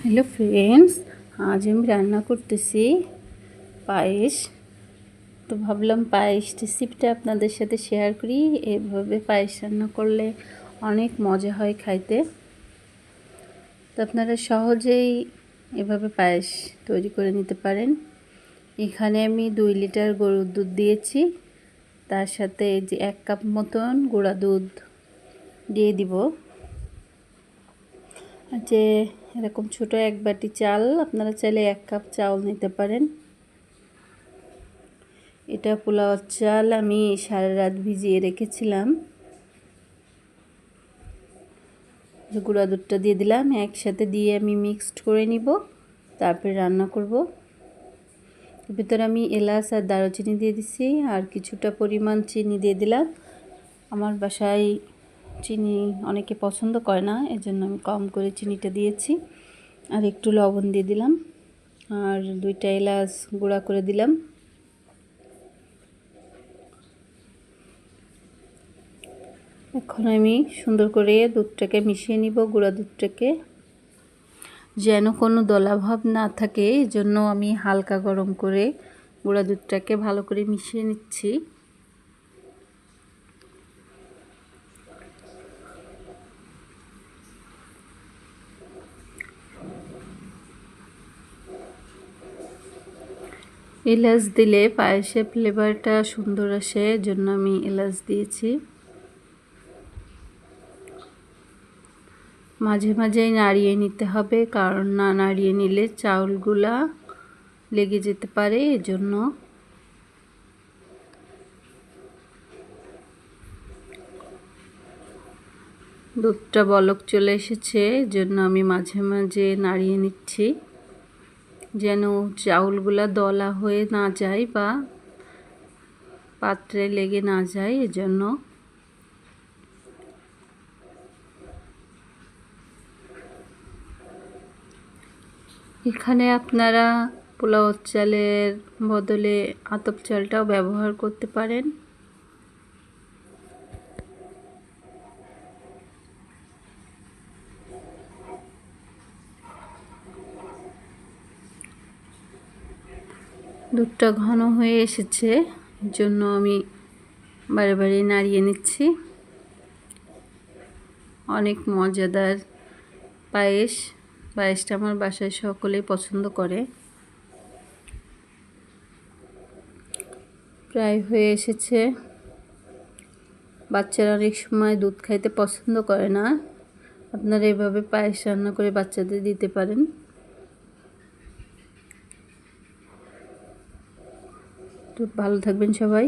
Hello friends, আজ আমি রান্না করতেছি পায়েস। তো ভাবলাম পায়েস রেসিপিটা আপনাদের সাথে শেয়ার করি। এভাবে পায়েস রান্না করলে অনেক মজা হয় খাইতে। তো আপনারা সহজেই এভাবে পায়েস তৈরি করে নিতে পারেন। এখানে আমি 2 লিটার গরুর দুধ দিয়েছি, তার সাথে এই যে 1 কাপ মতন গুঁড়া দুধ দিয়ে দিব। যে এরকম ছোট 1 বাটি চাল, আপনারা চাইলে 1 কাপ চাল নিতে পারেন। এটা পোলাও চাল আমি সারা রাত ভিজিয়ে রেখেছিলাম। গুঁড়া দুধটা দিয়ে দিলাম, একসাথে দিয়ে আমি মিক্সড করে নিব, তারপরে রান্না করব। ভিতরে আমি এলাচ আর দারুচিনি দিয়ে দিছি, আর কিছুটা পরিমাণ চিনি দিয়ে দিলাম। আমার বাসায় চিনি অনেকে পছন্দ করে না, এজন্য আমি কম করে চিনিটা দিয়েছি। আর একটু লবণ দিয়ে দিলাম, আর 2টা এলাচ গুঁড়া করে দিলাম। এখন আমি সুন্দর করে দুধটাকে মিশিয়ে নিব, গুঁড়া দুধটাকে, যেন কোনো দলাভাব না থাকে। এজন্য আমি হালকা গরম করে গুঁড়া দুধটাকে ভালো করে মিশিয়ে নিচ্ছি। এলাচ দিলে পায়েসের ফ্লেভারটা সুন্দর আসে, এজন্য আমি এলাচ দিয়েছি। মাঝে মাঝেই নাড়িয়ে নিতে হবে, কারণ না নাড়িয়ে নিলে চাউলগুলা লেগে যেতে পারে। এজন্য দুধটা বলক চলে এসেছে, এজন্য আমি মাঝে মাঝে নাড়িয়ে নিচ্ছি, যেন চাউলগুলা দলা হয়ে না যায় বা পাত্রে লেগে না যায়। এজন্য এখানে আপনারা পোলাও চালের বদলে আতপ চালটাও ব্যবহার করতে পারেন। দুধটা ঘন হয়ে এসেছে, জন্য আমি বারে বারে নাড়িয়ে নিচ্ছি। অনেক মজাদার পায়েসটা আমার বাসায় সকলেই পছন্দ করে। প্রায় হয়ে এসেছে। বাচ্চারা অনেক সময় দুধ খাইতে পছন্দ করে না, আপনারা এভাবে পায়েস রান্না করে বাচ্চাদের দিতে পারেন। তো ভালো থাকবেন সবাই।